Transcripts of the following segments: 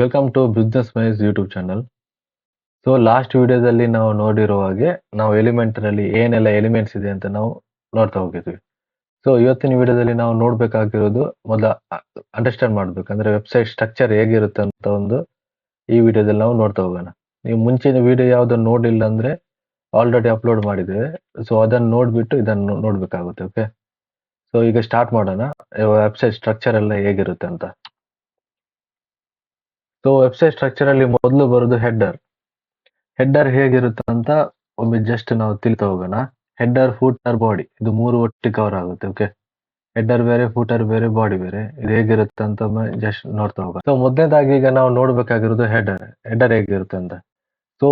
Welcome to business ಮೈಸ್ YouTube channel. So last ವಿಡಿಯೋದಲ್ಲಿ ನಾವು ನೋಡಿರೋ ಹಾಗೆ ನಾವು ಎಲಿಮೆಂಟರಲ್ಲಿ ಏನೆಲ್ಲ ಎಲಿಮೆಂಟ್ಸ್ ಇದೆ ಅಂತ ನಾವು ನೋಡ್ತಾ ಹೋಗಿದ್ವಿ. ಸೊ ಇವತ್ತಿನ ವಿಡಿಯೋದಲ್ಲಿ ನಾವು ನೋಡ್ಬೇಕಾಗಿರೋದು ಮೊದಲ ಅಂಡರ್ಸ್ಟ್ಯಾಂಡ್ ಮಾಡ್ಬೇಕು, ಅಂದ್ರೆ ವೆಬ್ಸೈಟ್ ಸ್ಟ್ರಕ್ಚರ್ ಹೇಗಿರುತ್ತೆ ಅಂತ ಒಂದು ಈ ವಿಡಿಯೋದಲ್ಲಿ ನಾವು ನೋಡ್ತಾ ಹೋಗೋಣ. ನೀವು ಮುಂಚಿನ ವಿಡಿಯೋ ಯಾವ್ದನ್ನು ನೋಡಿಲ್ಲ ಅಂದ್ರೆ ಆಲ್ರೆಡಿ ಅಪ್ಲೋಡ್ ಮಾಡಿದ್ದೇವೆ, ಸೊ ಅದನ್ನು ನೋಡ್ಬಿಟ್ಟು ಇದನ್ನು ನೋಡ್ಬೇಕಾಗುತ್ತೆ. ಓಕೆ, ಸೊ ಈಗ ಸ್ಟಾರ್ಟ್ ಮಾಡೋಣ ವೆಬ್ಸೈಟ್ ಸ್ಟ್ರಕ್ಚರ್ ಎಲ್ಲ ಹೇಗಿರುತ್ತೆ ಅಂತ. ಸೊ ವೆಬ್ಸೈಟ್ ಸ್ಟ್ರಕ್ಚರ್ ಅಲ್ಲಿ ಮೊದಲು ಬರೋದು ಹೆಡರ್. ಹೆಡರ್ ಹೇಗಿರುತ್ತೆ ಅಂತ ಒಮ್ಮೆ ಜಸ್ಟ್ ನಾವು ತಿಳ್ತಾ ಹೋಗೋಣ. ಹೆಡರ್, ಫೂಟರ್, ಬಾಡಿ ಇದು ಮೂರು ಒಟ್ಟಿಗೆ ಕವರ್ ಆಗುತ್ತೆ. ಓಕೆ, ಹೆಡರ್ ಬೇರೆ, ಫೂಟರ್ ಬೇರೆ, ಬಾಡಿ ಬೇರೆ. ಇದು ಹೇಗಿರುತ್ತೆ ಅಂತ ಜಸ್ಟ್ ನೋಡ್ತಾ ಹೋಗೋಣ. ಸೊ ಮೊದಲನೇದಾಗಿ ಈಗ ನಾವು ನೋಡ್ಬೇಕಾಗಿರೋದು ಹೆಡರ್. ಹೆಡರ್ ಹೇಗಿರುತ್ತೆ ಅಂತ. ಸೊ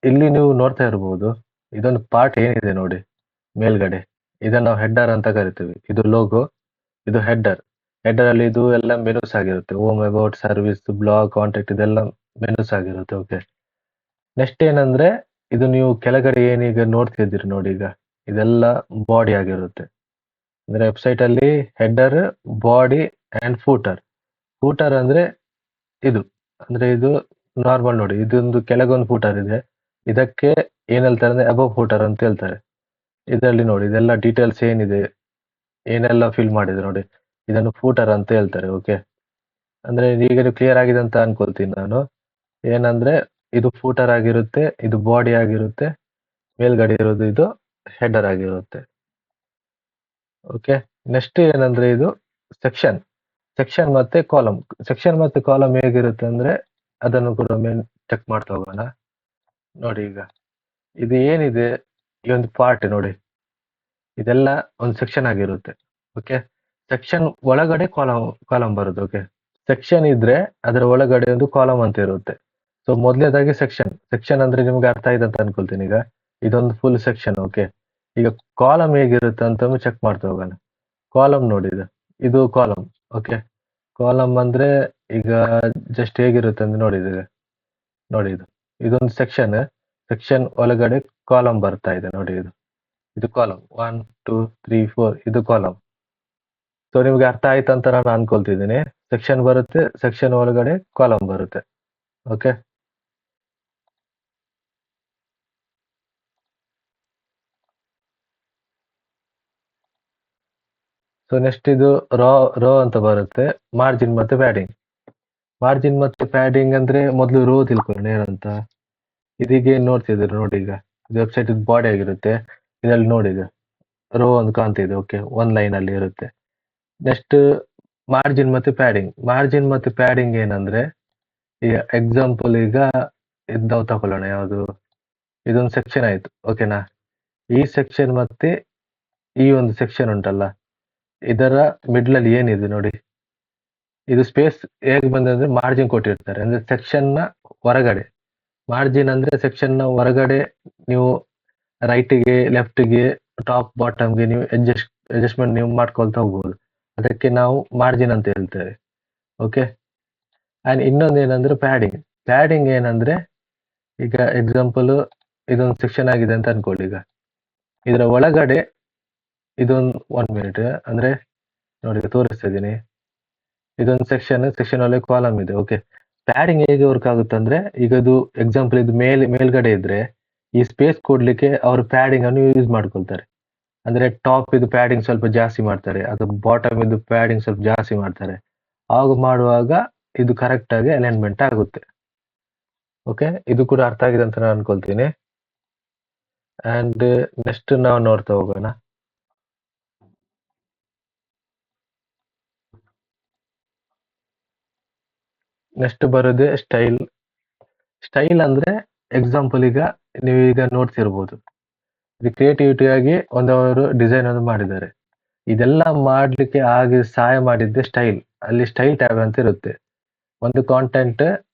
ಇಲ್ಲಿ ನೀವು ನೋಡ್ತಾ ಇರಬಹುದು, ಇದೊಂದು ಪಾರ್ಟ್ ಏನಿದೆ ನೋಡಿ ಮೇಲ್ಗಡೆ, ಇದನ್ನ ನಾವು ಹೆಡರ್ ಅಂತ ಕರಿತೀವಿ. ಇದು ಲೋಗೋ, ಇದು ಹೆಡರ್. ಹೆಡರ್ ಅಲ್ಲಿ ಇದು ಎಲ್ಲ ಮೆನುಸ್ ಆಗಿರುತ್ತೆ. Home, about, service, blog, contact ಇದೆಲ್ಲ ಮೆನುಸ್ ಆಗಿರುತ್ತೆ. ಓಕೆ, ನೆಕ್ಸ್ಟ್ ಏನಂದ್ರೆ ಇದು ನೀವು ಕೆಳಗಡೆ ಏನೀಗ ನೋಡ್ತಿದ್ದೀರಿ ನೋಡಿ, ಈಗ ಇದೆಲ್ಲ ಬಾಡಿ ಆಗಿರುತ್ತೆ. ಅಂದ್ರೆ ವೆಬ್ಸೈಟ್ ಅಲ್ಲಿ header, body and footer. Footer ಅಂದ್ರೆ ಇದು, ಅಂದ್ರೆ ಇದು ನಾರ್ಮಲ್ ನೋಡಿ, ಇದೊಂದು ಕೆಳಗೊಂದು ಫೂಟರ್ ಇದೆ. ಇದಕ್ಕೆ ಏನ್ ಹೇಳ್ತಾರೆ ಅಂದ್ರೆ ಅಬೌವ್ ಫೂಟರ್ ಅಂತ ಹೇಳ್ತಾರೆ. ಇದರಲ್ಲಿ ನೋಡಿ ಇದೆಲ್ಲ ಡೀಟೇಲ್ಸ್ ಏನಿದೆ, ಏನೆಲ್ಲ ಫಿಲ್ ಮಾಡಿದೆ ನೋಡಿ, ಇದನ್ನು ಫೂಟರ್ ಅಂತ ಹೇಳ್ತಾರೆ. ಓಕೆ, ಅಂದ್ರೆ ಈಗ ಕ್ಲಿಯರ್ ಆಗಿದೆ ಅಂತ ಅನ್ಕೊಳ್ತೀನಿ ನಾನು. ಏನಂದ್ರೆ ಇದು ಫೂಟರ್ ಆಗಿರುತ್ತೆ, ಇದು ಬಾಡಿ ಆಗಿರುತ್ತೆ, ಮೇಲ್ಗಡೆ ಇರೋದು ಇದು ಹೆಡರ್ ಆಗಿರುತ್ತೆ. ಓಕೆ, ನೆಕ್ಸ್ಟ್ ಏನಂದ್ರೆ ಇದು ಸೆಕ್ಷನ್. ಸೆಕ್ಷನ್ ಮತ್ತೆ ಕಾಲಮ್. ಸೆಕ್ಷನ್ ಮತ್ತೆ ಕಾಲಮ್ ಹೇಗಿರುತ್ತೆ ಅಂದ್ರೆ ಅದನ್ನು ಕೂಡ ಚೆಕ್ ಮಾಡ್ತಾ ಹೋಗೋಣ. ನೋಡಿ ಈಗ ಇದು ಏನಿದೆ, ಈ ಒಂದು ಪಾರ್ಟ್ ನೋಡಿ, ಇದೆಲ್ಲ ಒಂದು ಸೆಕ್ಷನ್ ಆಗಿರುತ್ತೆ. ಓಕೆ, ಸೆಕ್ಷನ್ ಒಳಗಡೆ ಕಾಲಮ್ ಬರುತ್ತೆ. ಓಕೆ, ಸೆಕ್ಷನ್ ಇದ್ರೆ ಅದರ ಒಳಗಡೆ ಒಂದು ಕಾಲಮ್ ಅಂತ ಇರುತ್ತೆ. ಸೊ ಮೊದಲನೇದಾಗಿ ಸೆಕ್ಷನ್. ಸೆಕ್ಷನ್ ಅಂದ್ರೆ ನಿಮ್ಗೆ ಅರ್ಥ ಆಯ್ತು ಅಂತ ಅನ್ಕೊಳ್ತೀನಿ. ಈಗ ಇದೊಂದು ಫುಲ್ ಸೆಕ್ಷನ್. ಓಕೆ, ಈಗ ಕಾಲಮ್ ಹೇಗಿರುತ್ತೆ ಅಂತ ಚೆಕ್ ಮಾಡ್ತಾ ಹೋಗೋಣ. ಕಾಲಮ್ ನೋಡಿ, ಇದು ಕಾಲಮ್. ಓಕೆ, ಕಾಲಮ್ ಅಂದ್ರೆ ಈಗ ಜಸ್ಟ್ ಹೇಗಿರುತ್ತೆ ಅಂದ್ರೆ ನೋಡಿ, ನೋಡಿ ಇದೊಂದು ಸೆಕ್ಷನ್. ಸೆಕ್ಷನ್ ಒಳಗಡೆ ಕಾಲಮ್ ಬರ್ತಾ ಇದೆ ನೋಡಿ, ಇದು ಕಾಲಮ್ 1 2 3 4 ಇದು ಕಾಲಮ್. ಸೊ ನಿಮ್ಗೆ ಅರ್ಥ ಆಯ್ತು ಅಂತ ನಾನು ಅನ್ಕೊಳ್ತಿದ್ದೀನಿ. ಸೆಕ್ಷನ್ ಬರುತ್ತೆ, ಸೆಕ್ಷನ್ ಒಳಗಡೆ ಕಾಲಮ್ ಬರುತ್ತೆ. ಓಕೆ, ಸೊ ನೆಕ್ಸ್ಟ್ ಇದು ರೋ ಅಂತ ಬರುತ್ತೆ. ಮಾರ್ಜಿನ್ ಮತ್ತೆ ಪ್ಯಾಡಿಂಗ್. ಮಾರ್ಜಿನ್ ಮತ್ತೆ ಪ್ಯಾಡಿಂಗ್ ಅಂದ್ರೆ ಮೊದಲು ರೋ ತಿಳ್ಕೊಳ್ಳೋಣ ಏನಂತ. ಇದೀಗ ನೋಡ್ತಿದ್ರು ನೋಡಿ, ಈಗ ವೆಬ್ಸೈಟ್ ಇದು ಬಾಡಿ ಆಗಿರುತ್ತೆ. ಇದರಲ್ಲಿ ನೋಡಿದೆ ರೋ ಒಂದು ಕಾಣ್ತಿದೆ. ಓಕೆ, ಒಂದ್ ಲೈನ್ ಅಲ್ಲಿ ಇರುತ್ತೆ. ನೆಕ್ಸ್ಟ್ ಮಾರ್ಜಿನ್ ಮತ್ತೆ ಪ್ಯಾಡಿಂಗ್. ಮಾರ್ಜಿನ್ ಮತ್ತೆ ಪ್ಯಾಡಿಂಗ್ ಏನಂದ್ರೆ, ಈಗ ಎಕ್ಸಾಂಪಲ್ ಈಗ ಇದು ನಾವು ತಗೊಳ್ಳೋಣ, ಯಾವುದು, ಇದೊಂದು ಸೆಕ್ಷನ್ ಆಯ್ತು. ಓಕೆನಾ, ಈ ಸೆಕ್ಷನ್ ಮತ್ತೆ ಈ ಒಂದು ಸೆಕ್ಷನ್ ಉಂಟಲ್ಲ, ಇದರ ಮಿಡ್ಲ್ ಅಲ್ಲಿ ಏನಿದೆ ನೋಡಿ, ಇದು ಸ್ಪೇಸ್ ಹೇಗೆ ಬಂದ್ರೆ ಮಾರ್ಜಿನ್ ಕೊಟ್ಟಿರ್ತಾರೆ. ಅಂದ್ರೆ ಸೆಕ್ಷನ್ ನ ಹೊರಗಡೆ. ಮಾರ್ಜಿನ್ ಅಂದ್ರೆ ಸೆಕ್ಷನ್ ನ ಹೊರಗಡೆ ನೀವು ರೈಟ್ಗೆ, ಲೆಫ್ಟ್ಗೆ, ಟಾಪ್, ಬಾಟಮ್ಗೆ ನೀವು ಅಡ್ಜಸ್ಟ್ಮೆಂಟ್ ನೀವು ಮಾಡ್ಕೊಳ್ತಾ ಹೋಗ್ಬೋದು. ಅದಕ್ಕೆ ನಾವು ಮಾರ್ಜಿನ್ ಅಂತ ಹೇಳ್ತೇವೆ. ಓಕೆ, ಅಂಡ್ ಇನ್ನೊಂದು ಏನಂದ್ರೆ ಪ್ಯಾಡಿಂಗ್. ಪ್ಯಾಡಿಂಗ್ ಏನಂದ್ರೆ, ಈಗ ಎಕ್ಸಾಂಪಲ್ ಇದೊಂದು ಸೆಕ್ಷನ್ ಆಗಿದೆ ಅಂತ ಅನ್ಕೊಳ್ಳಿ. ಈಗ ಇದರ ಒಳಗಡೆ ಇದೊಂದು 1 ಮಿನಿಟ್ ಅಂದ್ರೆ ನೋಡಿ ತೋರಿಸ್ತಾ ಇದ್ದೀನಿ. ಇದೊಂದು ಸೆಕ್ಷನ್ ಒಳಗೆ ಕಾಲಮ್ ಇದೆ. ಓಕೆ, ಪ್ಯಾಡಿಂಗ್ ಹೇಗೆ ವರ್ಕ್ ಆಗುತ್ತೆ ಅಂದ್ರೆ, ಈಗ ಇದು ಎಕ್ಸಾಂಪಲ್ ಇದು ಮೇಲ್ಗಡೆ ಇದ್ರೆ ಈ ಸ್ಪೇಸ್ ಕೊಡ್ಲಿಕ್ಕೆ ಅವರು ಪ್ಯಾಡಿಂಗ್ ಅನ್ನು ಯೂಸ್ ಮಾಡ್ಕೊಳ್ತಾರೆ. ಅಂದ್ರೆ ಟಾಪ್ ಇದು ಪ್ಯಾಡಿಂಗ್ ಸ್ವಲ್ಪ ಜಾಸ್ತಿ ಮಾಡ್ತಾರೆ, ಅಥವಾ ಬಾಟಮ್ ಇದು ಪ್ಯಾಡಿಂಗ್ ಸ್ವಲ್ಪ ಜಾಸ್ತಿ ಮಾಡ್ತಾರೆ. ಆಗ ಮಾಡುವಾಗ ಇದು ಕರೆಕ್ಟ್ ಆಗಿ ಅಲೈನ್ಮೆಂಟ್ ಆಗುತ್ತೆ. ಓಕೆ, ಇದು ಕೂಡ ಅರ್ಥ ಆಗಿದೆ ಅಂತ ನಾನು ಅನ್ಕೊಳ್ತೀನಿ. ಅಂಡ್ ನೆಕ್ಸ್ಟ್ ನಾವು ನೋಡ್ತಾ ಹೋಗೋಣ. ನೆಕ್ಸ್ಟ್ ಬರೋದೇ ಸ್ಟೈಲ್. ಸ್ಟೈಲ್ ಅಂದ್ರೆ ಎಕ್ಸಾಂಪಲ್ ಈಗ ನೀವೀಗ ನೋಡ್ತಿರ್ಬೋದು, ಇದು ಕ್ರಿಯೇಟಿವಿಟಿ ಆಗಿ ಒಂದವರು ಡಿಸೈನ್ ಅನ್ನು ಮಾಡಿದ್ದಾರೆ. ಇದೆಲ್ಲ ಮಾಡ್ಲಿಕ್ಕೆ ಆಗಿ ಸಹಾಯ ಮಾಡಿದ್ದೆ ಸ್ಟೈಲ್. ಅಲ್ಲಿ ಸ್ಟೈಲ್ ಟ್ಯಾಬ್ ಅಂತ ಇರುತ್ತೆ. ಒಂದು ಕಾಂಟೆಂಟ್,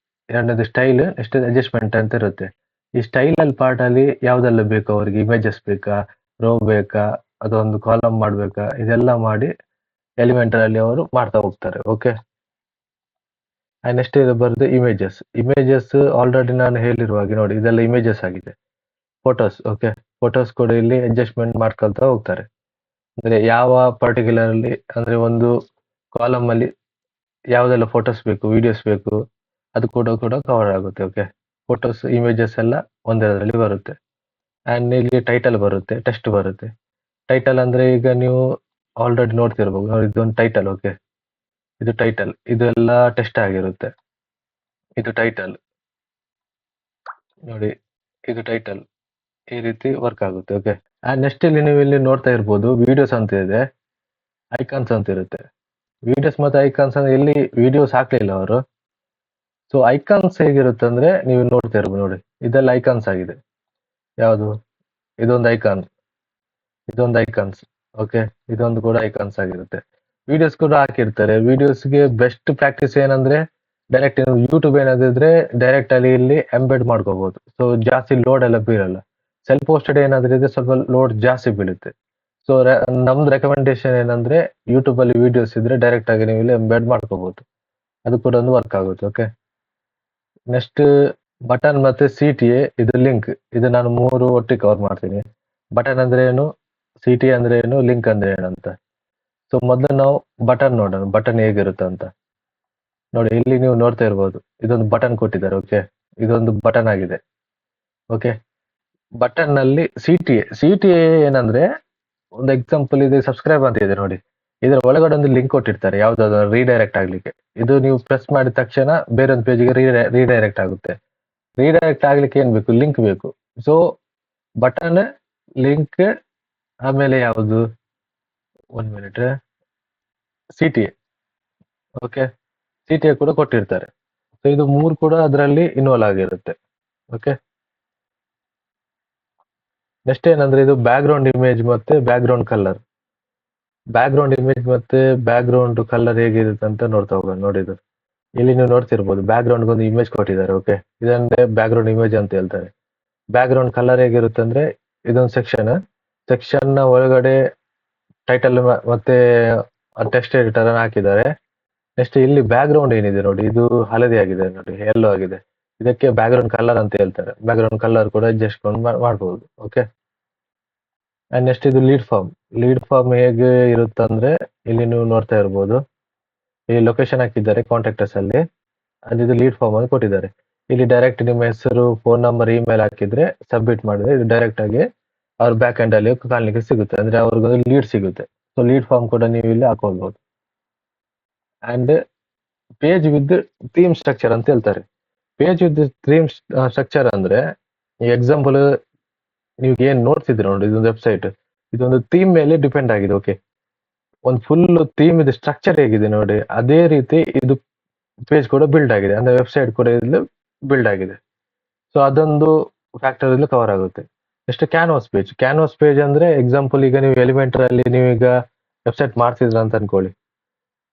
ಎರಡನೇದು ಸ್ಟೈಲ್, ನೆಕ್ಸ್ಟ್ ಅಡ್ಜಸ್ಟ್ಮೆಂಟ್ ಅಂತ ಇರುತ್ತೆ. ಈ ಸ್ಟೈಲ್ ಅಲ್ಲಿ ಪಾರ್ಟ್ ಅಲ್ಲಿ ಯಾವ್ದೆಲ್ಲ ಬೇಕು ಅವರಿಗೆ, ಇಮೇಜಸ್ ಬೇಕಾ, ರೋ ಬೇಕಾ, ಅದೊಂದು ಕಾಲಮ್ ಮಾಡ್ಬೇಕಾ, ಇದೆಲ್ಲ ಮಾಡಿ ಎಲಿಮೆಂಟರ್ ಅಲ್ಲಿ ಅವರು ಮಾಡ್ತಾ ಹೋಗ್ತಾರೆ. ಓಕೆ, ನೆಕ್ಸ್ಟ್ ಇದು ಬರುತ್ತೆ ಇಮೇಜಸ್. ಇಮೇಜಸ್ ಆಲ್ರೆಡಿ ನಾನು ಹೇಳಿರುವ ಹಾಗೆ ನೋಡಿ, ಇದೆಲ್ಲ ಇಮೇಜಸ್ ಆಗಿದೆ. ಫೋಟೋಸ್. ಓಕೆ, ಫೋಟೋಸ್ ಕೂಡ ಇಲ್ಲಿ ಅಡ್ಜಸ್ಟ್ಮೆಂಟ್ ಮಾಡ್ಕೊಳ್ತಾ ಹೋಗ್ತಾರೆ. ಅಂದ್ರೆ ಯಾವ ಪರ್ಟಿಕ್ಯುಲರ್ ಅಲ್ಲಿ, ಅಂದ್ರೆ ಒಂದು ಕಾಲಮ್ ಅಲ್ಲಿ ಯಾವ್ದೆಲ್ಲ ಫೋಟೋಸ್ ಬೇಕು, ವಿಡಿಯೋಸ್ ಬೇಕು, ಅದು ಕೂಡ ಕವರ್ ಆಗುತ್ತೆ. ಓಕೆ, ಫೋಟೋಸ್ ಇಮೇಜಸ್ ಎಲ್ಲ ಒಂದರಲ್ಲಿ ಬರುತ್ತೆ. ಆ್ಯಂಡ್ ಇಲ್ಲಿ ಟೈಟಲ್ ಬರುತ್ತೆ, ಟೆಸ್ಟ್ ಬರುತ್ತೆ. ಟೈಟಲ್ ಅಂದ್ರೆ ಈಗ ನೀವು ಆಲ್ರೆಡಿ ನೋಡ್ತಿರ್ಬೋದು ನೋಡಿ, ಇದೊಂದು ಟೈಟಲ್. ಓಕೆ, ಇದು ಟೈಟಲ್, ಇದೆಲ್ಲ ಟೆಸ್ಟ್ ಆಗಿರುತ್ತೆ. ಇದು ಟೈಟಲ್ ನೋಡಿ, ಇದು ಟೈಟಲ್ ಈ ರೀತಿ ವರ್ಕ್ ಆಗುತ್ತೆ. ಓಕೆ, ಆ್ಯಂಡ್ ನೆಕ್ಸ್ಟ್ ಇಲ್ಲಿ ನೀವು ಇಲ್ಲಿ ನೋಡ್ತಾ ಇರ್ಬೋದು ವಿಡಿಯೋಸ್ ಅಂತ ಇದೆ, ಐಕಾನ್ಸ್ ಅಂತ ಇರುತ್ತೆ. ವಿಡಿಯೋಸ್ ಮತ್ತೆ ಐಕಾನ್ಸ್ ಅಂದ್ರೆ ಇಲ್ಲಿ ವಿಡಿಯೋಸ್ ಹಾಕ್ಲಿಲ್ಲ ಅವರು. ಸೊ ಐಕಾನ್ಸ್ ಹೇಗಿರುತ್ತೆ ಅಂದ್ರೆ ನೀವು ನೋಡ್ತಾ ಇರ್ಬೋದು ನೋಡಿ, ಇದೆಲ್ಲ ಐಕಾನ್ಸ್ ಆಗಿದೆ. ಯಾವುದು? ಇದೊಂದು ಐಕಾನ್, ಇದೊಂದು ಐಕಾನ್ಸ್. ಓಕೆ, ಇದೊಂದು ಕೂಡ ಐಕಾನ್ಸ್ ಆಗಿರುತ್ತೆ. ವಿಡಿಯೋಸ್ ಕೂಡ ಹಾಕಿರ್ತಾರೆ. ವಿಡಿಯೋಸ್ಗೆ ಬೆಸ್ಟ್ ಪ್ರಾಕ್ಟೀಸ್ ಏನಂದ್ರೆ ಡೈರೆಕ್ಟ್ ಯೂಟ್ಯೂಬ್ ಏನಾದಿದ್ರೆ ಡೈರೆಕ್ಟ್ ಅಲ್ಲಿ ಇಲ್ಲಿ ಎಂಬೆಡ್ ಮಾಡ್ಕೋಬಹುದು. ಸೊ ಜಾಸ್ತಿ ಲೋಡ್ ಎಲ್ಲ ಬೀಳಲ್ಲ. ಸೆಲ್ಫ್ ಪೋಸ್ಟೆಡ್ ಏನಾದ್ರೂ ಇದೆ ಸ್ವಲ್ಪ ಲೋಡ್ ಜಾಸ್ತಿ ಬೀಳುತ್ತೆ. ಸೊ ನಮ್ದು ರೆಕಮೆಂಡೇಶನ್ ಏನಂದ್ರೆ ಯೂಟ್ಯೂಬ್ ಅಲ್ಲಿ ವಿಡಿಯೋಸ್ ಇದ್ರೆ ಡೈರೆಕ್ಟ್ ಆಗಿ ನೀವು ಇಲ್ಲಿ ಎಂಬೆಡ್ ಮಾಡ್ಕೋಬಹುದು. ಅದು ಕೂಡ ಒಂದು ವರ್ಕ್ ಆಗುತ್ತೆ. ಓಕೆ, ನೆಕ್ಸ್ಟ್ ಬಟನ್ ಮತ್ತೆ CTA, ಇದು ಲಿಂಕ್. ಇದು ನಾನು 3 ಒಟ್ಟಿಗೆ ಕವರ್ ಮಾಡ್ತೀನಿ. ಬಟನ್ ಅಂದ್ರೆ ಏನು, CTA ಅಂದ್ರೆ ಏನು, ಲಿಂಕ್ ಅಂದ್ರೆ ಏನು ಅಂತ. ಸೊ ಮೊದಲು ನಾವು ಬಟನ್ ನೋಡೋಣ, ಬಟನ್ ಹೇಗಿರುತ್ತೆ ಅಂತ. ನೋಡಿ, ಇಲ್ಲಿ ನೀವು ನೋಡ್ತಾ ಇರ್ಬೋದು ಇದೊಂದು ಬಟನ್ ಕೊಟ್ಟಿದ್ದಾರೆ. ಓಕೆ, ಇದೊಂದು ಬಟನ್ ಆಗಿದೆ. ಓಕೆ, ಬಟನ್ ನಲ್ಲಿ CTA ಏನಂದ್ರೆ ಒಂದು ಎಕ್ಸಾಂಪಲ್ ಇದೆ, ಸಬ್ಸ್ಕ್ರೈಬ್ ಅಂತ ಇದೆ ನೋಡಿ. ಇದರ ಒಳಗಡೆ ಒಂದು ಲಿಂಕ್ ಕೊಟ್ಟಿರ್ತಾರೆ ಯಾವ್ದಾದ್ರು ರೀಡೈರೆಕ್ಟ್ ಆಗ್ಲಿಕ್ಕೆ. ಇದು ನೀವು ಪ್ರೆಸ್ ಮಾಡಿದ ತಕ್ಷಣ ಬೇರೊಂದು ಪೇಜ್ಗೆ ರೀಡೈರೆಕ್ಟ್ ಆಗುತ್ತೆ. ರೀಡೈರೆಕ್ಟ್ ಆಗ್ಲಿಕ್ಕೆ ಏನ್ ಬೇಕು? ಲಿಂಕ್ ಬೇಕು. ಸೊ ಬಟನ್, ಲಿಂಕ್, ಆಮೇಲೆ ಯಾವುದು, 1 ಮಿನಿಟ್, CTA. ಓಕೆ, CTA ಕೂಡ ಕೊಟ್ಟಿರ್ತಾರೆ. ಸೊ ಇದು 3 ಕೂಡ ಅದರಲ್ಲಿ ಇನ್ವಾಲ್ವ್ ಆಗಿರುತ್ತೆ. ಓಕೆ, ನೆಕ್ಸ್ಟ್ ಏನಂದ್ರೆ ಇದು ಬ್ಯಾಕ್ಗ್ರೌಂಡ್ ಇಮೇಜ್ ಮತ್ತೆ ಬ್ಯಾಕ್ಗ್ರೌಂಡ್ ಕಲರ್. ಬ್ಯಾಕ್ಗ್ರೌಂಡ್ ಇಮೇಜ್ ಮತ್ತೆ ಬ್ಯಾಕ್ಗ್ರೌಂಡ್ ಕಲರ್ ಹೇಗಿರುತ್ತೆ ಅಂತ ನೋಡ್ತಾ ಹೋಗೋಣ. ನೋಡಿದ್ದು ಇಲ್ಲಿ ನೀವು ನೋಡ್ತಿರ್ಬೋದು ಬ್ಯಾಕ್ಗ್ರೌಂಡ್ ಒಂದು ಇಮೇಜ್ ಕೊಟ್ಟಿದ್ದಾರೆ. ಓಕೆ, ಇದಂದ್ರೆ ಬ್ಯಾಕ್ಗ್ರೌಂಡ್ ಇಮೇಜ್ ಅಂತ ಹೇಳ್ತಾರೆ. ಬ್ಯಾಕ್ಗ್ರೌಂಡ್ ಕಲರ್ ಹೇಗಿರುತ್ತೆ ಅಂದ್ರೆ ಇದೊಂದು ಸೆಕ್ಷನ್ ನ ಒಳಗಡೆ ಟೈಟಲ್ ಮತ್ತೆ ಟೆಕ್ಸ್ಟ್ ಎಡಿಟರ್ ಅನ್ನು ಹಾಕಿದ್ದಾರೆ. ನೆಕ್ಸ್ಟ್ ಇಲ್ಲಿ ಬ್ಯಾಕ್ಗ್ರೌಂಡ್ ಏನಿದೆ ನೋಡಿ, ಇದು ಹಳದಿ ಆಗಿದೆ ನೋಡಿ, ಯೆಲ್ಲೋ ಆಗಿದೆ. ಇದಕ್ಕೆ ಬ್ಯಾಕ್ಗ್ರೌಂಡ್ ಕಲರ್ ಅಂತ ಹೇಳ್ತಾರೆ. ಬ್ಯಾಕ್ಗ್ರೌಂಡ್ ಕಲರ್ ಕೂಡ ಅಡ್ಜಸ್ಟ್ ಮಾಡಬಹುದು. ಓಕೆ, ಅಂಡ್ ನೆಕ್ಸ್ಟ್ ಇದು ಲೀಡ್ ಫಾರ್ಮ್ ಹೇಗೆ ಇರುತ್ತೆ ಅಂದ್ರೆ ಇಲ್ಲಿ ನೀವು ನೋಡ್ತಾ ಇರ್ಬೋದು, ಇಲ್ಲಿ ಲೊಕೇಶನ್ ಹಾಕಿದ್ದಾರೆ ಕಾಂಟ್ಯಾಕ್ಟರ್ಸ್ ಅಲ್ಲಿ. ಅದು ಲೀಡ್ ಫಾರ್ಮ್ ಅನ್ನು ಕೊಟ್ಟಿದ್ದಾರೆ. ಇಲ್ಲಿ ಡೈರೆಕ್ಟ್ ನಿಮ್ಮ ಹೆಸರು, ಫೋನ್ ನಂಬರ್, ಇಮೇಲ್ ಹಾಕಿದ್ರೆ ಸಬ್ಮಿಟ್ ಮಾಡಿದ್ರೆ ಇದು ಡೈರೆಕ್ಟ್ ಆಗಿ ಅವ್ರ ಬ್ಯಾಕ್ ಎಂಡ್ ಅಲ್ಲಿ ಕಾಣ್ಲಿಕ್ಕೆ ಸಿಗುತ್ತೆ. ಅಂದ್ರೆ ಅವ್ರಿಗೆ ಲೀಡ್ ಸಿಗುತ್ತೆ. ಸೊ ಲೀಡ್ ಫಾರ್ಮ್ ಕೂಡ ನೀವು ಇಲ್ಲಿ ಹಾಕೊಳ್ಬಹುದು. And page with theme structure ಅಂತ ಹೇಳ್ತಾರೆ. ಪೇಜ್ ವಿತ್ ಥೀಮ್ ಸ್ಟ್ರಕ್ಚರ್ ಅಂದ್ರೆ ಎಕ್ಸಾಂಪಲ್ ನೀವು ಏನ್ ನೋಡ್ತಿದ್ರೆ ನೋಡಿ, ಇದೊಂದು ವೆಬ್ಸೈಟ್, ಇದೊಂದು ಥೀಮ್ ಮೇಲೆ ಡಿಪೆಂಡ್ ಆಗಿದೆ. ಓಕೆ, ಒಂದು ಫುಲ್ ಥೀಮ್ ಇದು ಸ್ಟ್ರಕ್ಚರ್ ಹೇಗಿದೆ ನೋಡಿ, ಅದೇ ರೀತಿ ಇದು ಪೇಜ್ ಕೂಡ ಬಿಲ್ಡ್ ಆಗಿದೆ. ಅಂದ್ರೆ ವೆಬ್ಸೈಟ್ ಕೂಡ ಇಲ್ಲಿ ಬಿಲ್ಡ್ ಆಗಿದೆ. ಸೊ ಅದೊಂದು ಫ್ಯಾಕ್ಟರ್ ಇಲ್ಲಿ ಕವರ್ ಆಗುತ್ತೆ. ನೆಕ್ಸ್ಟ್ ಕ್ಯಾನ್ವಾಸ್ ಪೇಜ್ ಅಂದ್ರೆ ಎಕ್ಸಾಂಪಲ್ ಈಗ ನೀವು ಎಲಿಮೆಂಟರ್ ಅಲ್ಲಿ ನೀವೀಗ ವೆಬ್ಸೈಟ್ ಮಾಡ್ತಿದ್ರ ಅಂತ ಅನ್ಕೊಳ್ಳಿ.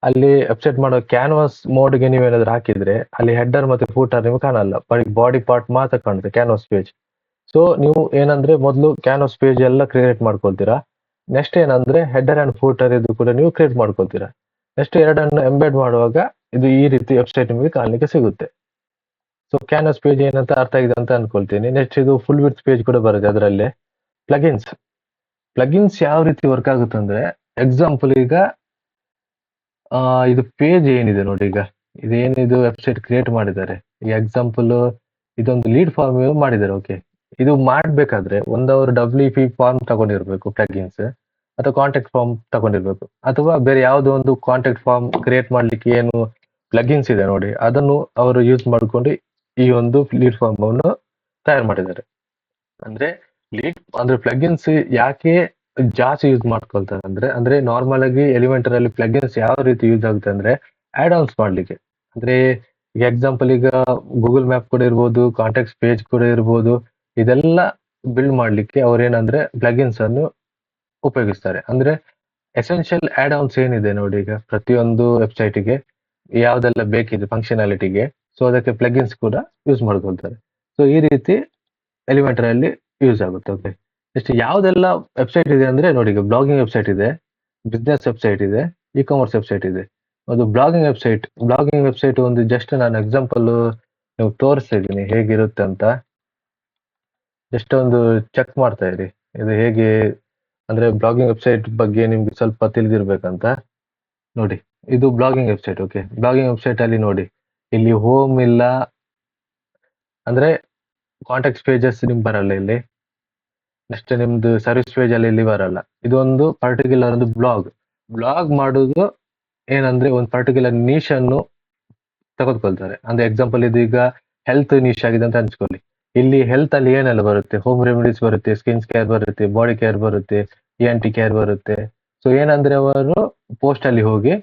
ಅಲ್ಲಿ ವೆಬ್ಸೈಟ್ ಮಾಡೋ ಕ್ಯಾನ್ವಾಸ್ ಮೋಡ್ಗೆ ನೀವೇನಾದ್ರೂ ಹಾಕಿದ್ರೆ ಅಲ್ಲಿ ಹೆಡರ್ ಮತ್ತೆ ಫೂಟರ್ ನೀವು ಕಾಣಲ್ಲ, ಬಾಡಿ ಪಾರ್ಟ್ ಮಾತ್ರ ಕಾಣುತ್ತೆ ಕ್ಯಾನ್ವಾಸ್ ಪೇಜ್. ಸೊ ನೀವು ಏನಂದ್ರೆ ಮೊದಲು ಕ್ಯಾನ್ವಾಸ್ ಪೇಜ್ ಎಲ್ಲ ಕ್ರಿಯೇಟ್ ಮಾಡ್ಕೊಳ್ತೀರಾ. ನೆಕ್ಸ್ಟ್ ಏನಂದ್ರೆ ಹೆಡರ್ ಅಂಡ್ ಫೂಟರ್ ಇದು ಕೂಡ ನೀವು ಕ್ರಿಯೇಟ್ ಮಾಡ್ಕೊಳ್ತೀರಾ. ನೆಕ್ಸ್ಟ್ ಎರಡನ್ನು ಎಂಬೆಡ್ ಮಾಡುವಾಗ ಇದು ಈ ರೀತಿ ವೆಬ್ಸೈಟ್ ನಿಮಗೆ ಕಾಣಲಿಕ್ಕೆ ಸಿಗುತ್ತೆ. ಸೊ ಕ್ಯಾನ್ವಾಸ್ ಪೇಜ್ ಏನಂತ ಅರ್ಥ ಆಗಿದೆ ಅಂತ ಅನ್ಕೊಳ್ತೀನಿ. ನೆಕ್ಸ್ಟ್ ಇದು ಫುಲ್ ವಿಡ್ತ್ ಪೇಜ್ ಕೂಡ ಬರುತ್ತೆ. ಅದರಲ್ಲಿ ಪ್ಲಗಿನ್ಸ್ ಯಾವ ರೀತಿ ವರ್ಕ್ ಆಗುತ್ತೆ ಅಂದ್ರೆ ಎಕ್ಸಾಂಪಲ್ ಈಗ ಇದು ಪೇಜ್ ಏನಿದೆ ನೋಡಿ, ಈಗ ಇದೇನಿದು ವೆಬ್ಸೈಟ್ ಕ್ರಿಯೇಟ್ ಮಾಡಿದ್ದಾರೆ. ಈ ಎಕ್ಸಾಂಪಲ್ ಇದೊಂದು ಲೀಡ್ ಫಾರ್ಮ್ ಮಾಡಿದ್ದಾರೆ. ಓಕೆ, ಇದು ಮಾಡ್ಬೇಕಾದ್ರೆ ಒಂದವರು WP ಫಾರ್ಮ್ ತಗೊಂಡಿರ್ಬೇಕು ಪ್ಲಗಿನ್ಸ್, ಅಥವಾ ಕಾಂಟ್ಯಾಕ್ಟ್ ಫಾರ್ಮ್ ತಗೊಂಡಿರ್ಬೇಕು, ಅಥವಾ ಬೇರೆ ಯಾವುದೋ ಒಂದು ಕಾಂಟ್ಯಾಕ್ಟ್ ಫಾರ್ಮ್ ಕ್ರಿಯೇಟ್ ಮಾಡ್ಲಿಕ್ಕೆ ಏನು ಪ್ಲಗಿನ್ಸ್ ಇದೆ ನೋಡಿ, ಅದನ್ನು ಅವರು ಯೂಸ್ ಮಾಡ್ಕೊಂಡು ಈ ಒಂದು ಲೀಡ್ ಫಾರ್ಮ್ ಅನ್ನು ತಯಾರು ಮಾಡಿದ್ದಾರೆ. ಅಂದ್ರೆ ಪ್ಲಗಿನ್ಸ್ ಯಾಕೆ ಜಾಸ್ತಿ ಯೂಸ್ ಮಾಡ್ಕೊಳ್ತಾರೆ ಅಂದ್ರೆ ನಾರ್ಮಲ್ ಆಗಿ ಎಲಿಮೆಂಟರ್ ಅಲ್ಲಿ ಪ್ಲಗಿನ್ಸ್ ಯಾವ ರೀತಿ ಯೂಸ್ ಆಗುತ್ತೆ ಅಂದ್ರೆ ಆಡ್ ಆನ್ಸ್ ಮಾಡ್ಲಿಕ್ಕೆ. ಅಂದ್ರೆ ಈಗ ಎಕ್ಸಾಂಪಲ್ ಈಗ ಗೂಗಲ್ ಮ್ಯಾಪ್ ಕೂಡ ಇರ್ಬೋದು, ಕಾಂಟ್ಯಾಕ್ಟ್ಸ್ ಪೇಜ್ ಕೂಡ ಇರ್ಬೋದು, ಇದೆಲ್ಲ ಬಿಲ್ಡ್ ಮಾಡ್ಲಿಕ್ಕೆ ಅವ್ರೇನಂದ್ರೆ ಪ್ಲಗಿನ್ಸ್ ಅನ್ನು ಉಪಯೋಗಿಸ್ತಾರೆ. ಅಂದ್ರೆ ಎಸೆನ್ಷಿಯಲ್ ಆಡ್ ಆನ್ಸ್ ಏನಿದೆ ನೋಡಿ, ಈಗ ಪ್ರತಿಯೊಂದು ವೆಬ್ಸೈಟ್ಗೆ ಯಾವ್ದೆಲ್ಲ ಬೇಕಿದೆ ಫಂಕ್ಷನಾಲಿಟಿಗೆ, ಸೊ ಅದಕ್ಕೆ ಪ್ಲಗಿನ್ಸ್ ಕೂಡ ಯೂಸ್ ಮಾಡ್ಕೊಳ್ತಾರೆ. ಸೊ ಈ ರೀತಿ ಎಲಿಮೆಂಟರ್ ಅಲ್ಲಿ ಯೂಸ್ ಆಗುತ್ತೆ. ಓಕೆ, ನೆಕ್ಸ್ಟ್ ಯಾವ್ದೆಲ್ಲ ವೆಬ್ಸೈಟ್ ಇದೆ ಅಂದ್ರೆ ನೋಡಿ, ಈಗ ಬ್ಲಾಗಿಂಗ್ ವೆಬ್ಸೈಟ್ ಇದೆ, ಬಿಸ್ನೆಸ್ ವೆಬ್ಸೈಟ್ ಇದೆ, ಇ ಕಾಮರ್ಸ್ ವೆಬ್ಸೈಟ್ ಇದೆ. ಒಂದು ಬ್ಲಾಗಿಂಗ್ ವೆಬ್ಸೈಟ್ ಒಂದು ಜಸ್ಟ್ ನಾನು ಎಕ್ಸಾಂಪಲ್ ನೀವು ತೋರಿಸ್ತಾ ಇದ್ದೀನಿ ಹೇಗಿರುತ್ತೆ ಅಂತ. ಜಸ್ಟ್ ಒಂದು ಚೆಕ್ ಮಾಡ್ತಾ ಇರಿ ಇದು ಹೇಗೆ, ಅಂದ್ರೆ ಬ್ಲಾಗಿಂಗ್ ವೆಬ್ಸೈಟ್ ಬಗ್ಗೆ ನಿಮ್ಗೆ ಸ್ವಲ್ಪ ತಿಳಿದಿರ್ಬೇಕಂತ. ನೋಡಿ, ಇದು blogging website. Okay, blogging website ಅಲ್ಲಿ ನೋಡಿ, ಇಲ್ಲಿ ಹೋಮ್ ಇಲ್ಲ, ಅಂದ್ರೆ ಕಾಂಟ್ಯಾಕ್ಟ್ ಪೇಜಸ್ ನಿಮ್ಗೆ ಬರಲ್ಲ ಇಲ್ಲಿ. ನೆಕ್ಸ್ಟ್ ನಿಮ್ದು ಸರ್ವಿಸ್ ಪೇಜ್ ಅಲ್ಲಿ ಇಲ್ಲಿ ಬರಲ್ಲ. ಇದೊಂದು ಪರ್ಟಿಕ್ಯುಲರ್ ಒಂದು ಬ್ಲಾಗ್ ಮಾಡುದು ಏನಂದ್ರೆ ಒಂದು ಪರ್ಟಿಕ್ಯುಲರ್ ನೀಶ್ ಅನ್ನು ತೆಗೆದುಕೊಳ್ತಾರೆ. ಅಂದ್ರೆ ಎಕ್ಸಾಂಪಲ್ ಇದು ಈಗ ಹೆಲ್ತ್ ನೀಶ್ ಆಗಿದೆ ಅಂತ ಹಂಚ್ಕೊಳ್ಳಿ. ಇಲ್ಲಿ ಹೆಲ್ತ್ ಅಲ್ಲಿ ಏನೆಲ್ಲ ಬರುತ್ತೆ, ಹೋಮ್ ರೆಮಿಡೀಸ್ ಬರುತ್ತೆ, ಸ್ಕಿನ್ ಕೇರ್ ಬರುತ್ತೆ, ಬಾಡಿ ಕೇರ್ ಬರುತ್ತೆ, ENT ಕೇರ್ ಬರುತ್ತೆ. ಸೊ ಏನಂದ್ರೆ ಅವರು ಪೋಸ್ಟ್ ಅಲ್ಲಿ ಹೋಗಿ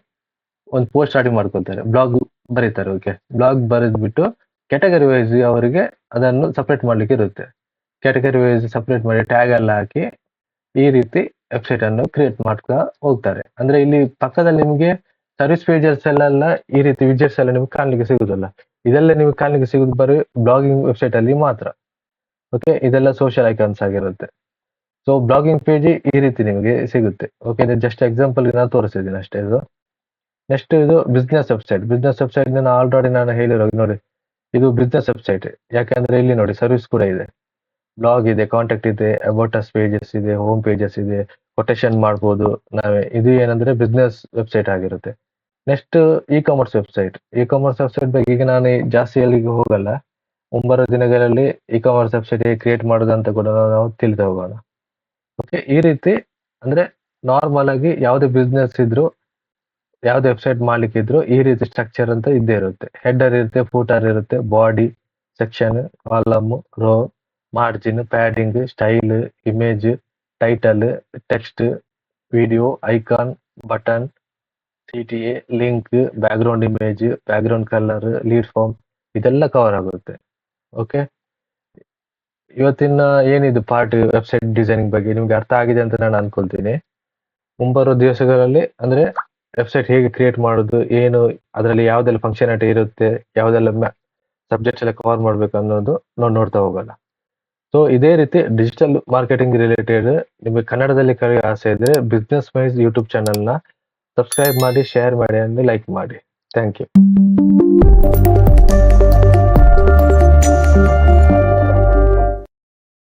ಒಂದು ಪೋಸ್ಟ್ ಸ್ಟಾರ್ಟಿಂಗ್ ಮಾಡ್ಕೊಳ್ತಾರೆ, ಬ್ಲಾಗ್ ಬರೀತಾರೆ. ಓಕೆ, ಬ್ಲಾಗ್ ಬರೆದ್ಬಿಟ್ಟು ಕ್ಯಾಟಗರಿ ವೈಸ್ ಅವರಿಗೆ ಅದನ್ನು ಸಪ್ರೇಟ್ ಮಾಡ್ಲಿಕ್ಕೆ ಇರುತ್ತೆ. ಕ್ಯಾಟಗರಿ ವೈಸ್ ಸಪ್ರೇಟ್ ಮಾಡಿ ಟ್ಯಾಗ್ ಎಲ್ಲ ಹಾಕಿ ಈ ರೀತಿ ವೆಬ್ಸೈಟ್ ಅನ್ನು ಕ್ರಿಯೇಟ್ ಮಾಡ್ತಾ ಹೋಗ್ತಾರೆ. ಅಂದ್ರೆ ಇಲ್ಲಿ ಪಕ್ಕದಲ್ಲಿ ನಿಮಗೆ ಸರ್ವಿಸ್ ಪೇಜಸ್ ಎಲ್ಲ ಈ ರೀತಿ ವಿಜೆಟ್ಸ್ ಎಲ್ಲ ನಿಮ್ಗೆ ಕಾಣ್ಲಿಕ್ಕೆ ಸಿಗುದಲ್ಲ. ಇದೆಲ್ಲ ನಿಮ್ಗೆ ಕಾಣ್ಲಿಕ್ಕೆ ಸಿಗುದು ಬರೀ ಬ್ಲಾಗಿಂಗ್ ವೆಬ್ಸೈಟ್ ಅಲ್ಲಿ ಮಾತ್ರ. ಓಕೆ, ಇದೆಲ್ಲ ಸೋಷಿಯಲ್ ಐಕಾನ್ಸ್ ಆಗಿರುತ್ತೆ. ಸೊ ಬ್ಲಾಗಿಂಗ್ ಪೇಜ್ ಈ ರೀತಿ ನಿಮಗೆ ಸಿಗುತ್ತೆ. ಓಕೆ, ಇದು ಜಸ್ಟ್ ಎಕ್ಸಾಂಪಲ್ ನಾನು ತೋರಿಸಿದ್ದೀನಿ ಅಷ್ಟೇ. ಇದು ನೆಕ್ಸ್ಟ್ ಇದು ಬಿಸ್ನೆಸ್ ವೆಬ್ಸೈಟ್ ನಾನು ಆಲ್ರೆಡಿ ನಾನು ಹೇಳಿರೋ ನೋಡಿ, ಇದು ಬಿಸ್ನೆಸ್ ವೆಬ್ಸೈಟ್. ಯಾಕಂದ್ರೆ ಇಲ್ಲಿ ನೋಡಿ ಸರ್ವಿಸ್ ಕೂಡ ಇದೆ, ಬ್ಲಾಗ್ ಇದೆ, ಕಾಂಟ್ಯಾಕ್ಟ್ ಇದೆ, ಅಬೌಟ್ ಅಸ್ ಪೇಜಸ್ ಇದೆ, ಹೋಮ್ ಪೇಜಸ್ ಇದೆ, ಕೊಟೇಶನ್ ಮಾಡ್ಬೋದು ನಾವೇ. ಇದು ಏನಂದ್ರೆ ಬಿಸ್ನೆಸ್ ವೆಬ್ಸೈಟ್ ಆಗಿರುತ್ತೆ. ನೆಕ್ಸ್ಟ್ ಇ ಕಾಮರ್ಸ್ ವೆಬ್ಸೈಟ್ ಬಗ್ಗೆ ಈಗ ನಾನು ಜಾಸ್ತಿ ಅಲ್ಲಿಗೆ ಹೋಗಲ್ಲ. ಮುಂಬರುವ ದಿನಗಳಲ್ಲಿ ಇ ಕಾಮರ್ಸ್ ವೆಬ್ಸೈಟ್ ಕ್ರಿಯೇಟ್ ಮಾಡೋದಂತ ಕೂಡ ನಾವು ತಿಳಿದು ಹೋಗೋಣ. ಓಕೆ, ಈ ರೀತಿ ಅಂದ್ರೆ ನಾರ್ಮಲ್ ಆಗಿ ಯಾವುದೇ ಬಿಸ್ನೆಸ್ ಇದ್ರು, ಯಾವ್ದು ವೆಬ್ಸೈಟ್ ಮಾಡ್ಲಿಕ್ಕೆ ಇದ್ರು ಈ ರೀತಿ ಸ್ಟ್ರಕ್ಚರ್ ಅಂತ ಇದ್ದೇ ಇರುತ್ತೆ. ಹೆಡರ್ ಇರುತ್ತೆ, ಫೂಟರ್ ಇರುತ್ತೆ, body section, column, row, margin, padding, style, image, title, text, video, icon, button, CTA, link, background image, background colour, lead form, ಇದೆಲ್ಲ ಕವರ್ ಆಗುತ್ತೆ. ಓಕೆ, ಇವತ್ತಿನ ಏನಿದು ಪಾರ್ಟ್ ವೆಬ್ಸೈಟ್ ಡಿಸೈನಿಂಗ್ ಬಗ್ಗೆ ನಿಮ್ಗೆ ಅರ್ಥ ಆಗಿದೆ ಅಂತ ನಾನು ಅನ್ಕೊಳ್ತೀನಿ. ಮುಂಬರುವ ದಿವಸಗಳಲ್ಲಿ ಅಂದ್ರೆ ವೆಬ್ಸೈಟ್ ಹೇಗೆ ಕ್ರಿಯೇಟ್ ಮಾಡೋದು, ಏನು ಅದರಲ್ಲಿ ಯಾವ್ದೆಲ್ಲ ಫಂಕ್ಷನಾಲಿಟಿ ಇರುತ್ತೆ, ಯಾವ್ದೆಲ್ಲ ಸಬ್ಜೆಕ್ಟ್ಸ್ ಎಲ್ಲ ಕವರ್ ಮಾಡ್ಬೇಕು ಅನ್ನೋದು ನೋಡ್ತಾ ಹೋಗೋಣ. ಸೊ ಇದೇ ರೀತಿ ಡಿಜಿಟಲ್ ಮಾರ್ಕೆಟಿಂಗ್ ರಿಲೇಟೆಡ್ ನಿಮಗೆ ಕನ್ನಡದಲ್ಲಿ ಕಲಿಯೋ ಆಸೆ ಇದ್ರೆ ಬಿಸ್ನೆಸ್ ಮೈಸ್ ಯೂಟ್ಯೂಬ್ ಚಾನಲ್ನ ಸಬ್ಸ್ಕ್ರೈಬ್ ಮಾಡಿ, ಶೇರ್ ಮಾಡಿ ಅಂಡ್ ಲೈಕ್ ಮಾಡಿ. Thank you.